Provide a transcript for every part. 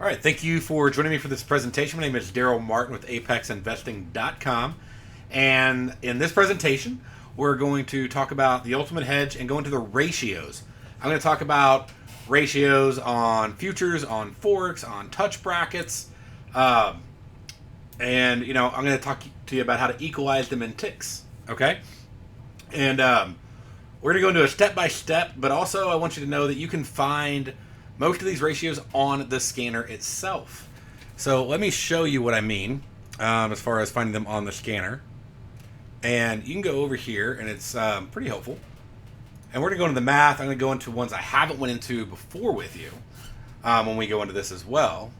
All right, thank you for joining me for this presentation. My name is Daryl Martin with ApexInvesting.com. And in this presentation, we're going to talk about the ultimate hedge and go into the ratios. I'm going to talk about ratios on futures, on forex, on touch brackets, and I'm going to talk to you about how to equalize them in ticks. Okay, and we're going to go into a step-by-step, but also I want you to know that you can find most of these ratios on the scanner itself. So let me show you what I mean as far as finding them on the scanner. And you can go over here, and it's pretty helpful. And we're going to go into the math. I'm going to go into ones I haven't went into before with you when we go into this as well.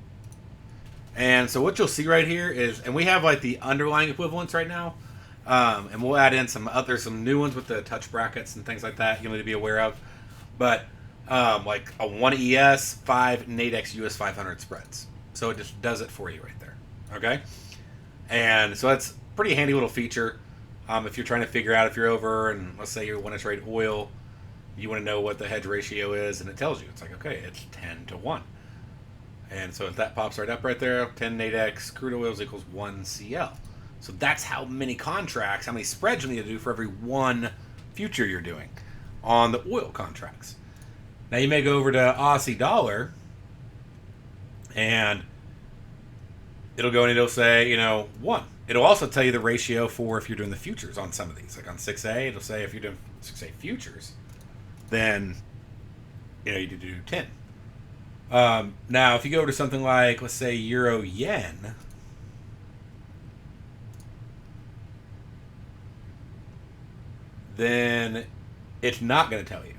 And so what you'll see right here is, and we have like the underlying equivalents right now. And we'll add in some new ones with the touch brackets and things like that you need to be aware of. But like a 1 ES, 5 Nadex US 500 spreads. So it just does it for you right there. Okay? And so that's a pretty handy little feature. If you're trying to figure out if you're over, and let's say you want to trade oil, you want to know what the hedge ratio is, and it tells you. It's like, okay, it's 10 to 1. And so if that pops right up right there, 10 Nadex crude oils equals 1 CL. So that's how many contracts, how many spreads you need to do for every one future you're doing on the oil contracts. Now you may go over to Aussie dollar, and it'll go and it'll say, 1. It'll also tell you the ratio for if you're doing the futures on some of these. Like on 6A, it'll say if you're doing 6A futures, then you need to do 10. Now, if you go to something like, let's say, Euro Yen, then it's not going to tell you.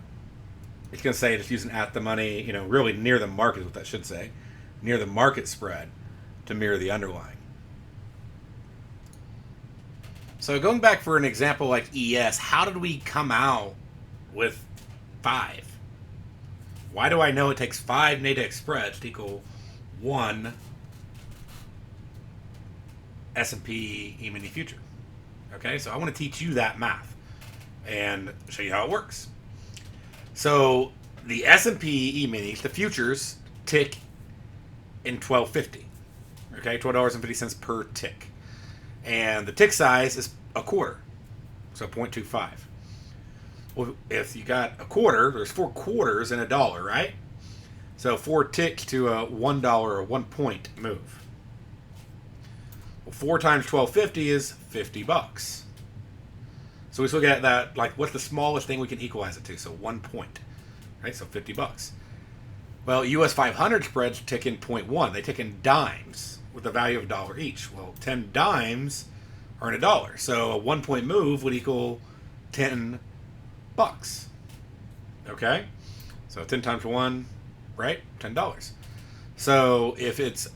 It's going to say it's using at the money, really near the market is what that should say. Near the market spread to mirror the underlying. So going back for an example like ES, how did we come out with 5? Why do I know it takes 5 Nadex spreads to equal 1 S&P E-mini future? Okay, so I want to teach you that math and show you how it works. So the S&P E-minis, the futures, tick in 12.50. Okay, $12.50 per tick. And the tick size is a quarter, so 0.25. Well, if you got a quarter, there's 4 quarters in a dollar, right? So 4 ticks to a $1 or 1 point move. Well, 4 times 12.50 is $50. So we look at that, like, what's the smallest thing we can equalize it to? So 1 point, right? So $50. Well, US 500 spreads tick in 0.1. They tick in dimes with a value of $1 each. Well, 10 dimes are in $1. So a 1 point move would equal $10. Okay? So 10 times 1, right? $10. So if it's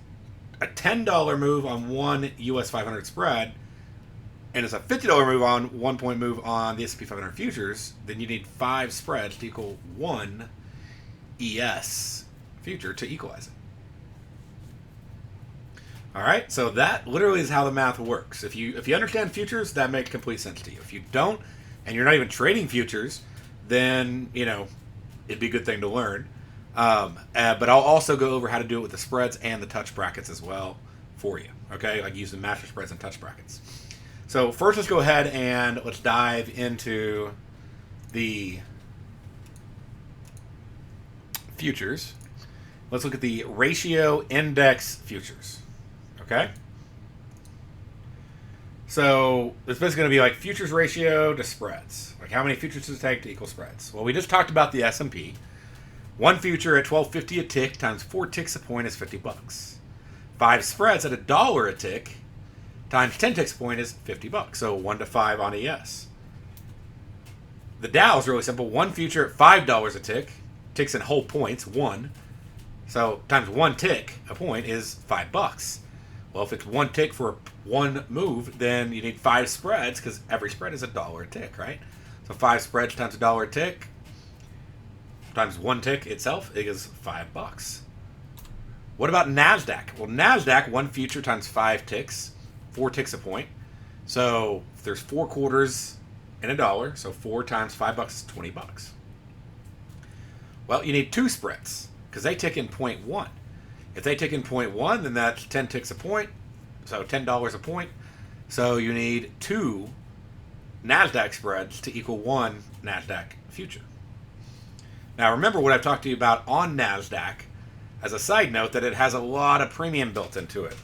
a $10 move on one US 500 spread, and it's a $50 move on 1 point move on the S&P 500 futures, then you need 5 spreads to equal 1 ES future to equalize it. All right, so that literally is how the math works. If you understand futures, that makes complete sense to you. If you don't, and you're not even trading futures, then it'd be a good thing to learn. But I'll also go over how to do it with the spreads and the touch brackets as well for you. Okay, like using master spreads and touch brackets. So first, let's go ahead and let's dive into the futures. Let's look at the ratio index futures. Okay? So it's basically going to be like futures ratio to spreads. Like how many futures does it take to equal spreads? Well, we just talked about the S&P. One future at $12.50 a tick times 4 ticks a point is $50. 5 spreads at $1 a tick times 10 ticks a point is $50. So 1 to 5 on ES. The Dow is really simple. One future at $5 a tick, ticks in whole points, 1. So times 1 tick a point is $5. Well, if it's 1 tick for 1 move, then you need 5 spreads because every spread is $1 a tick, right? So 5 spreads times $1 a tick times 1 tick itself is $5. What about NASDAQ? Well, NASDAQ, 1 future times 5 ticks, 4 ticks a point. So if there's 4 quarters in $1, so 4 times $5 is $20. Well, you need 2 spreads because they tick in 0.1. If they tick in 0.1, then that's 10 ticks a point, so $10 a point. So you need 2 NASDAQ spreads to equal 1 NASDAQ future. Now remember what I've talked to you about on NASDAQ, as a side note, that it has a lot of premium built into it.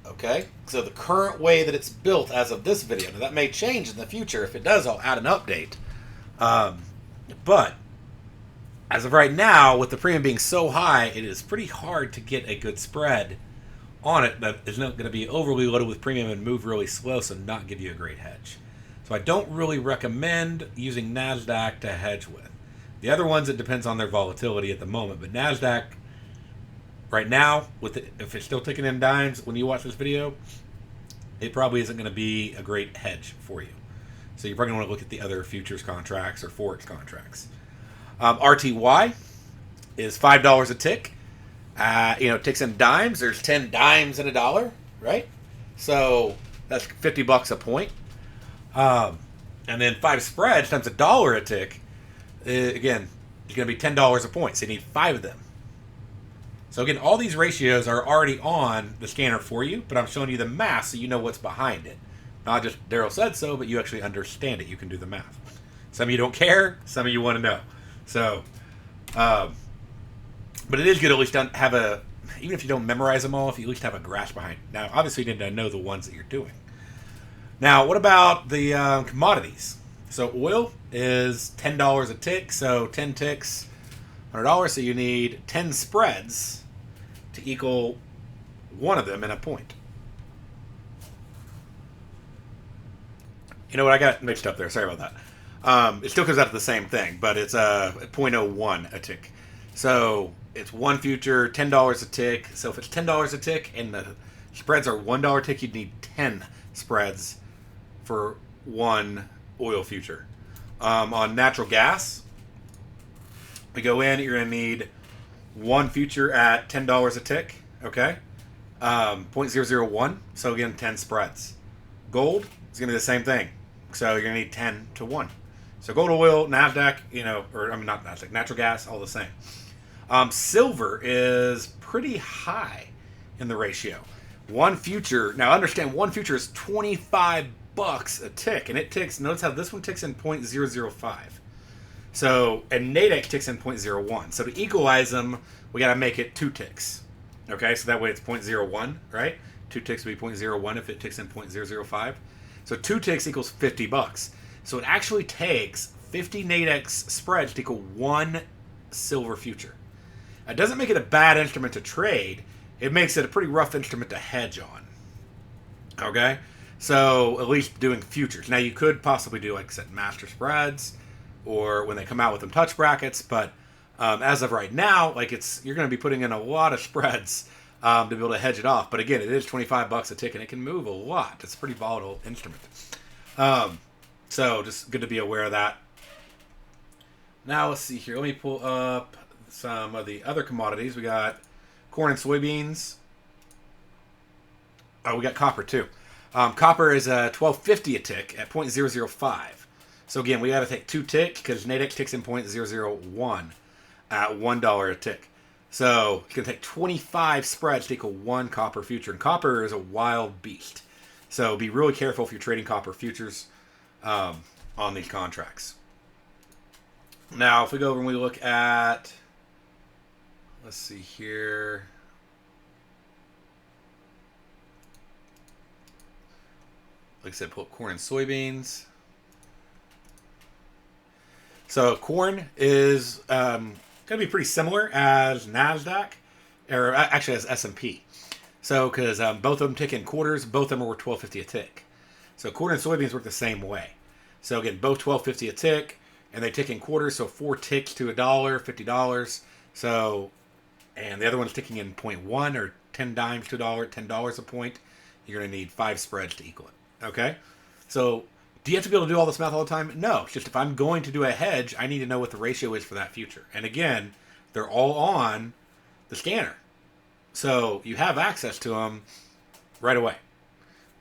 Okay? So the current way that it's built as of this video, now that may change in the future. If it does, I'll add an update. But as of right now, with the premium being so high, it is pretty hard to get a good spread on it that is not going to be overly loaded with premium and move really slow, so not give you a great hedge. So I don't really recommend using NASDAQ to hedge with. The other ones, it depends on their volatility at the moment, but NASDAQ right now, if it's still ticking in dimes when you watch this video, it probably isn't going to be a great hedge for you. So you're probably going to want to look at the other futures contracts or forex contracts. RTY is $5 a tick. It ticks in dimes. There's 10 dimes in a dollar, right? So that's $50 a point. And then 5 spreads times $1 a tick. Again, it's going to be $10 a point. So you need 5 of them. So again, all these ratios are already on the scanner for you, but I'm showing you the math so you know what's behind it. Not just Daryl said so, but you actually understand it. You can do the math. Some of you don't care. Some of you want to know. So, but it is good to at least have even if you don't memorize them all, if you at least have a grasp behind it. Now, obviously, you need to know the ones that you're doing. Now, what about the commodities? So oil is $10 a tick, so 10 ticks, $100, so you need 10 spreads to equal one of them in a point. You know what? I got mixed up there. Sorry about that. It still comes out to the same thing, but it's 0.01 a tick. So it's one future, $10 a tick. So if it's $10 a tick and the spreads are $1 a tick, you'd need 10 spreads for one oil future. On natural gas, we go in, you're going to need one future at $10 a tick, okay? 0.001, so again, 10 spreads. Gold is going to be the same thing, so you're going to need 10 to 1. So gold, oil, NASDAQ, not NASDAQ, natural gas, all the same. Silver is pretty high in the ratio. One future, now understand, one future is $25 a tick, and it ticks, notice how this one ticks in 0.005. So, and Nadex ticks in 0.01. So to equalize them, we got to make it 2 ticks. Okay, so that way it's 0.01, right? 2 ticks would be 0.01 if it ticks in 0.005. So 2 ticks equals $50. So it actually takes 50 Nadex spreads to equal 1 silver future. It doesn't make it a bad instrument to trade. It makes it a pretty rough instrument to hedge on. Okay? So at least doing futures. Now you could possibly do, like I said, master spreads, or when they come out with them touch brackets, but as of right now, you're going to be putting in a lot of spreads to be able to hedge it off. But again, it is $25 a tick, and it can move a lot. It's a pretty volatile instrument. So just good to be aware of that. Now let's see here. Let me pull up some of the other commodities. We got corn and soybeans. Oh, we got copper too. Copper is $12.50 a tick at 0.005. So again, we got to take 2 tick because Nadex ticks in 0.001 at $1 a tick. So it's going to take 25 spreads to equal 1 copper future. And copper is a wild beast. So be really careful if you're trading copper futures on these contracts. Now, if we go over and we look at, let's see here. Like I said, pull up corn and soybeans. So corn is going to be pretty similar as NASDAQ, or actually as S&P. So because both of them tick in quarters, both of them are worth $12.50 a tick. So corn and soybeans work the same way. So again, both $12.50 a tick, and they tick in quarters. So 4 ticks to $1, $50. So, and the other one's ticking in 0.1 or 10 dimes to $1, $10 a point. You're going to need 5 spreads to equal it. Okay, so. Do you have to be able to do all this math all the time? No. It's just if I'm going to do a hedge, I need to know what the ratio is for that future. And again, they're all on the scanner. So you have access to them right away.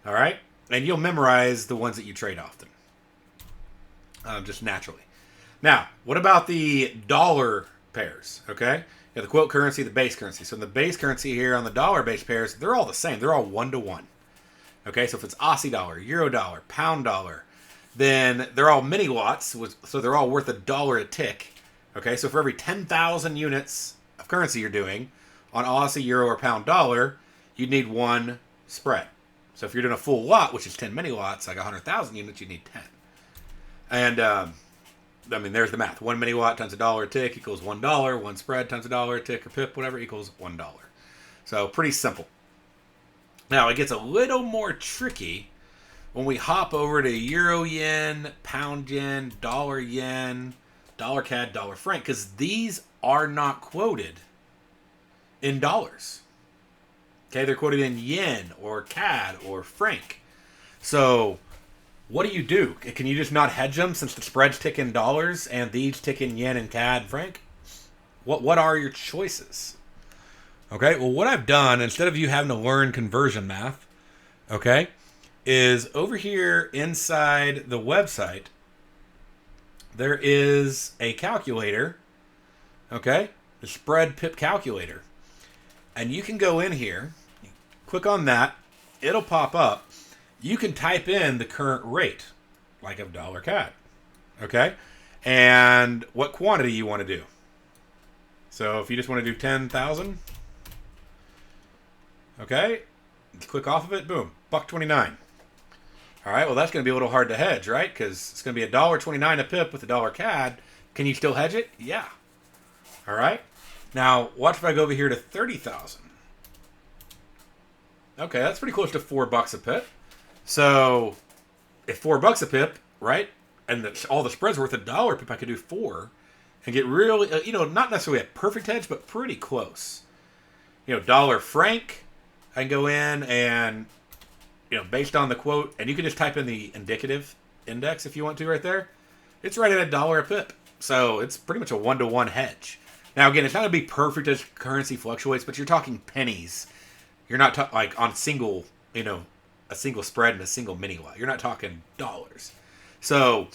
All right? And you'll memorize the ones that you trade often. Just naturally. Now, what about the dollar pairs. Okay, you have the quote currency, the base currency. So in the base currency here on the dollar-based pairs, they're all the same. They're all 1-to-1. Okay, so if it's Aussie dollar, Euro dollar, Pound dollar, then they're all mini watts, so they're all worth $1 a tick. Okay, so for every 10,000 units of currency you're doing on Aussie, Euro, or Pound dollar, you'd need one spread. So if you're doing a full watt, which is 10 mini watts, like 100,000 units, you need 10. And I mean, there's the math. 1 mini watt times $1 a tick equals $1. One spread times $1 a tick or pip, whatever, equals $1. So pretty simple. Now it gets a little more tricky when we hop over to Euro yen, Pound yen, Dollar CAD, Dollar franc, because these are not quoted in dollars. Okay, they're quoted in yen or CAD or franc. So what do? Can you just not hedge them since the spreads tick in dollars and these tick in yen and CAD and franc? What are your choices? Okay, well, what I've done, instead of you having to learn conversion math, okay, is over here inside the website, there is a calculator, okay, the spread pip calculator. And you can go in here, click on that, it'll pop up. You can type in the current rate, like of dollar CAD, okay, and what quantity you want to do. So if you just want to do 10,000, okay, click off of it, boom, $1.29. All right, well, that's going to be a little hard to hedge, right? Because it's going to be $1.29 a pip with $1 CAD. Can you still hedge it? Yeah. All right. Now, watch if I go over here to 30,000. Okay, that's pretty close to $4 a pip. So, if $4 a pip, right, and all the spread's worth $1 a pip, I could do 4 and get really, not necessarily a perfect hedge, but pretty close. Dollar franc, I can go in and, based on the quote, and you can just type in the indicative index if you want to right there. It's right at $1 a pip. So, it's pretty much a 1-to-1 hedge. Now, again, it's not going to be perfect as currency fluctuates, but you're talking pennies. You're not like on single, a single spread and a single mini watt. You're not talking dollars. So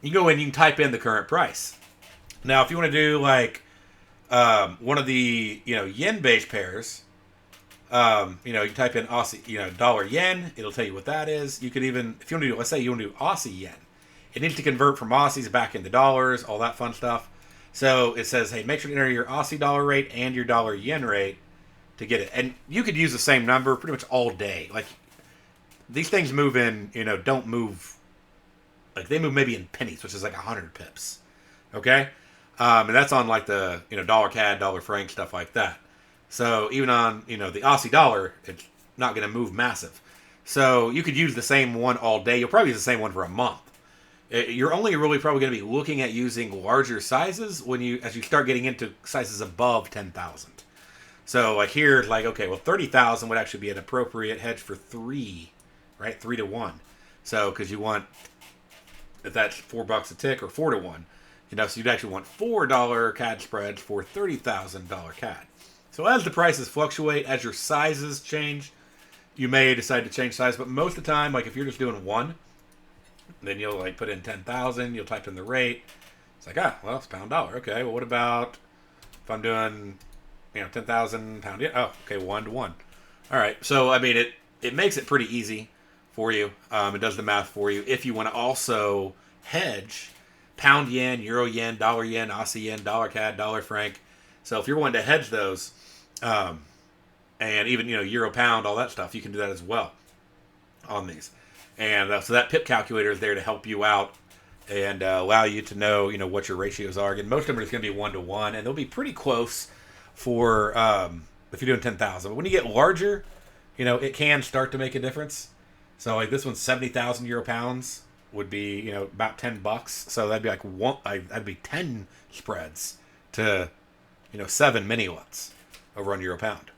you go in, you can type in the current price. Now, if you want to do like one of the yen-based pairs, you can type in Aussie, dollar yen. It'll tell you what that is. You could even, if you want to do, let's say you want to do Aussie yen, it needs to convert from Aussies back into dollars, all that fun stuff. So it says, hey, make sure to enter your Aussie dollar rate and your dollar yen rate to get it. And you could use the same number pretty much all day. Like, these things move in, don't move, like, they move maybe in pennies, which is like 100 pips. Okay? And that's on, like, the, dollar CAD, dollar franc, stuff like that. So even on, the Aussie dollar, it's not going to move massive. So you could use the same one all day. You'll probably use the same one for a month. You're only really probably going to be looking at using larger sizes as you start getting into sizes above 10,000. So like here, like, okay, well, 30,000 would actually be an appropriate hedge for 3, right? 3-to-1. So, because you want, if that's $4 a tick or 4-to-1, so you'd actually want $4 CAD spreads for $30,000 CAD. So as the prices fluctuate, as your sizes change, you may decide to change size. But most of the time, like if you're just doing one, then you'll like put in 10,000, you'll type in the rate. It's like, well, it's pound dollar. Okay, well, what about if I'm doing, 10,000 pound yen? Oh, okay, 1-to-1. All right, so I mean, it makes it pretty easy for you. It does the math for you. If you want to also hedge pound yen, euro yen, Aussie yen, dollar CAD, dollar franc. So if you're wanting to hedge those, and even euro pound, all that stuff, you can do that as well on these. And so that pip calculator is there to help you out and allow you to know, what your ratios are. Again, most of them are just going to be 1-to-1, and they'll be pretty close for if you're doing 10,000. But when you get larger, it can start to make a difference. So like this one's 70,000 euro pounds would be, about $10. So that'd be like that'd be 10 spreads to, 7 mini watts over on euro pound.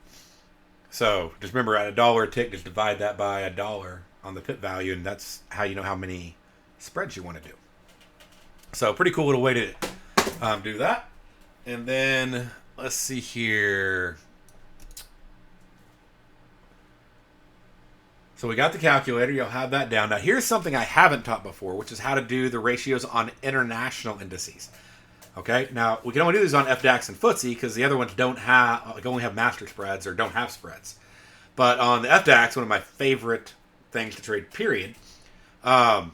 So just remember, at $1 a tick, just divide that by $1 on the pip value, and that's how you know how many spreads you want to do. So pretty cool little way to do that. And then let's see here. So we got the calculator. You'll have that down. Now here's something I haven't taught before, which is how to do the ratios on international indices. Okay, now we can only do these on FDAX and FTSE because the other ones don't have, like, only have master spreads or don't have spreads. But on the FDAX, one of my favorite things to trade, period, the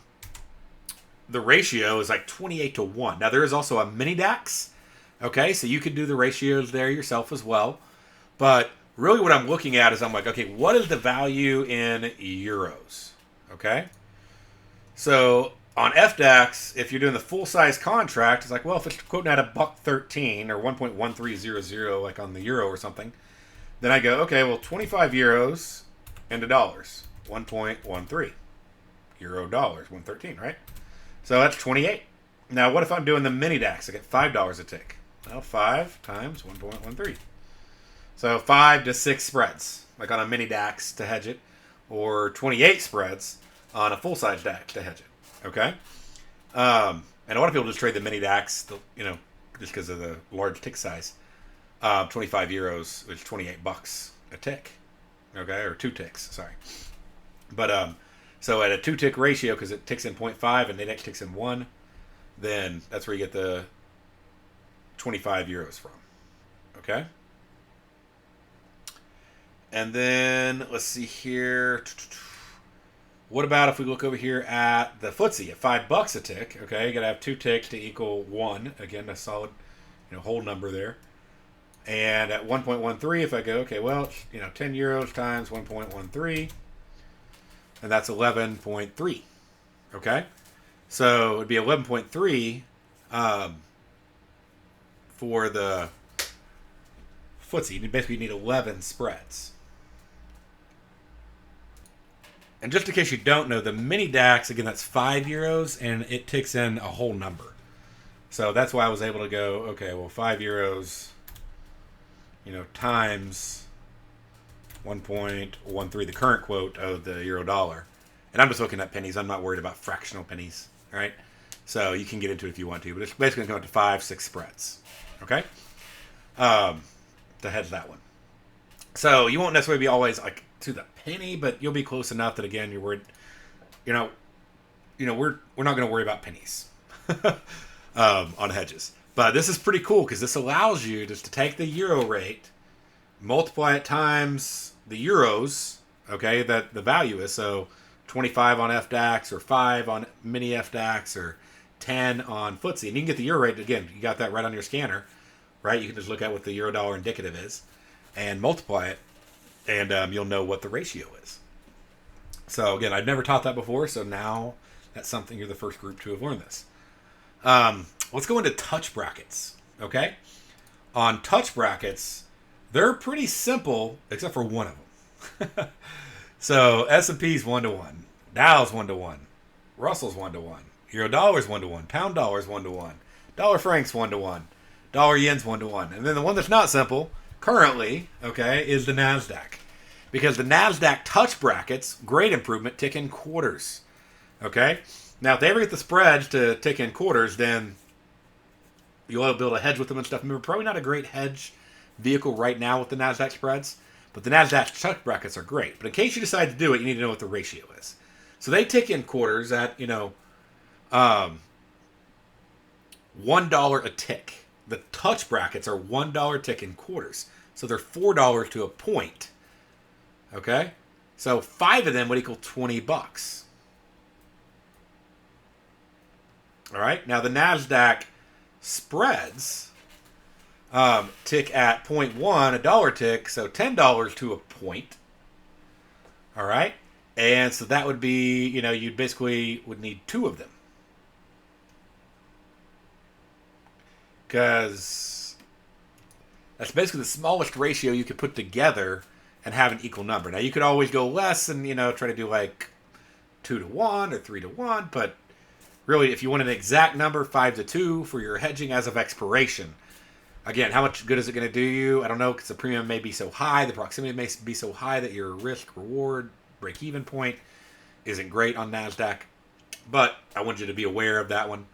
ratio is like 28 to 1. Now, there is also a mini DAX. Okay, so you could do the ratios there yourself as well. But really what I'm looking at is I'm like, okay, what is the value in euros? Okay, so on FDAX, if you're doing the full-size contract, it's like, well, if it's quoting at $1.13 or 1.1300, like on the euro or something, then I go, okay, well, 25 euros into dollars, 1.13. Euro dollars, 113, right? So that's 28. Now, what if I'm doing the mini DAX? I get $5 a tick. Well, 5 times 1.13. So 5 to 6 spreads, like on a mini DAX to hedge it, or 28 spreads on a full-size DAX to hedge it. Okay, and a lot of people just trade the mini DAX, just because of the large tick size. 25 euros is $28 a tick. Okay, or 2 ticks. Sorry, but so at a 2 tick ratio, because it ticks in 0.5 and the next ticks in 1, then that's where you get the 25 euros from. Okay, and then let's see here. What about if we look over here at the FTSE at $5 a tick? Okay, you got to have 2 ticks to equal 1. Again, a solid, whole number there. And at 1.13, if I go, okay, well, 10 euros times 1.13, and that's 11.3. Okay, so it'd be 11.3 for the FTSE. You basically need 11 spreads. And just in case you don't know, the mini DAX, again, that's 5 euros, and it ticks in a whole number. So that's why I was able to go, okay, well, 5 euros, times 1.13, the current quote of the euro dollar. And I'm just looking at pennies. I'm not worried about fractional pennies, all right? So you can get into it if you want to, but it's basically going to come up to 5, 6 spreads, okay? To hedge that one. So you won't necessarily be always like to the penny, but you'll be close enough that, again, you're worried. We're not going to worry about pennies on hedges. But this is pretty cool because this allows you just to take the euro rate, multiply it times the euros, okay, that the value is. So 25 on FDAX or 5 on mini FDAX or 10 on FTSE. And you can get the euro rate. Again, you got that right on your scanner, right? You can just look at what the euro dollar indicative is and multiply it, and you'll know what the ratio is. So again, I've never taught that before, so now that's something. You're the first group to have learned this. Let's go into touch brackets, okay? On touch brackets, they're pretty simple, except for one of them. So S&P's 1-to-1, Dow's 1-to-1, Russell's 1-to-1, Euro dollar's 1-to-1, Pound dollar's 1-to-1, Dollar franc's 1-to-1, Dollar yen's 1-to-1, and then the one that's not simple currently, okay, is the NASDAQ, because the NASDAQ touch brackets, great improvement, tick in quarters, okay? Now, if they ever get the spreads to tick in quarters, then you'll be able to hedge with them and stuff. Remember, probably not a great hedge vehicle right now with the NASDAQ spreads, but the NASDAQ touch brackets are great. But in case you decide to do it, you need to know what the ratio is. So they tick in quarters at, $1 a tick. The touch brackets are $1 tick in quarters. So they're $4 to a point. Okay? So 5 of them would equal $20. All right? Now the NASDAQ spreads tick at 0.1, a dollar tick, so $10 to a point. All right? And so that would be, you basically would need 2 of them. Because that's basically the smallest ratio you could put together and have an equal number. Now, you could always go less and, try to do like 2-to-1 or 3-to-1, but really, if you want an exact number, 5-to-2 for your hedging as of expiration. Again, how much good is it going to do you? I don't know, because the premium may be so high, the proximity may be so high that your risk-reward break-even point isn't great on NASDAQ. But I want you to be aware of that one.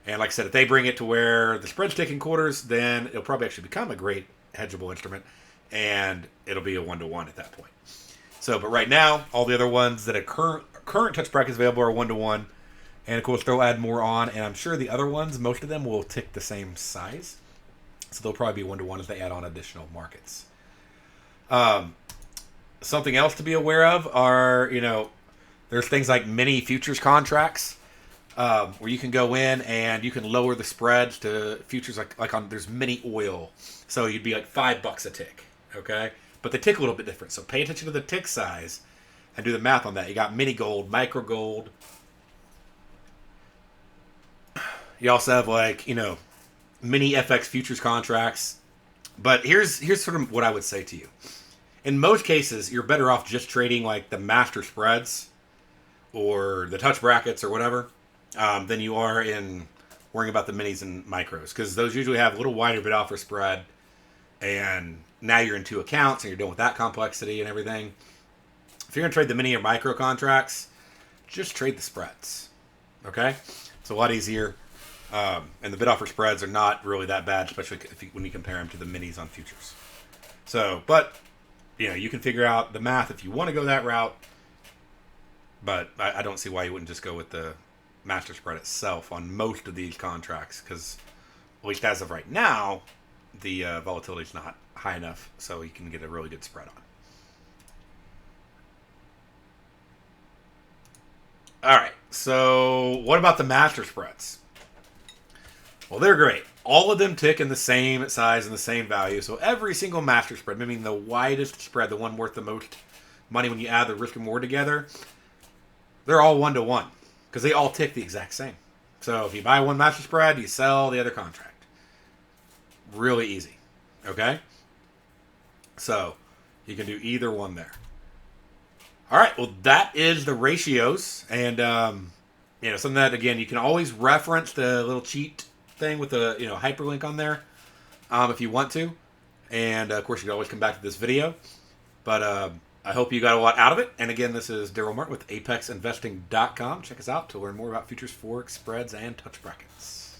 And like I said, if they bring it to where the spread's taking quarters, then it'll probably actually become a great hedgeable instrument, and it'll be a 1-to-1 at that point. So, but right now, all the other ones that are current touch brackets available are 1-to-1. And of course, they'll add more on, and I'm sure the other ones, most of them will tick the same size. So they'll probably be 1-to-1 as they add on additional markets. Something else to be aware of are, there's things like mini futures contracts, where you can go in and you can lower the spreads to futures like on there's mini oil, so you'd be like $5 a tick, okay? But they tick a little bit different, so pay attention to the tick size and do the math on that. You got mini gold, micro gold. You also have mini FX futures contracts. But here's sort of what I would say to you. In most cases, you're better off just trading like the master spreads or the touch brackets or whatever, than you are in worrying about the minis and micros, because those usually have a little wider bid offer spread, and now you're in two accounts and you're dealing with that complexity and everything. If you're going to trade the mini or micro contracts, just trade the spreads. Okay? It's a lot easier. And the bid offer spreads are not really that bad, especially when you compare them to the minis on futures. So, but, you can figure out the math if you want to go that route. But I don't see why you wouldn't just go with the master spread itself on most of these contracts, because, at least as of right now, the volatility is not high enough so you can get a really good spread on. All right, so what about the master spreads? Well, they're great. All of them tick in the same size and the same value. So every single master spread, meaning the widest spread, the one worth the most money when you add the risk and reward together, they're all 1-to-1 because they all tick the exact same. So if you buy one master spread, you sell the other contract. Really easy. Okay? So you can do either one there. All right. Well, that is the ratios. And, something that, again, you can always reference the little cheat thing with the hyperlink on there, if you want to, and of course you can always come back to this video. But I hope you got a lot out of it. And again, this is Daryl Martin with ApexInvesting.com. Check us out to learn more about futures, forex, spreads, and touch brackets.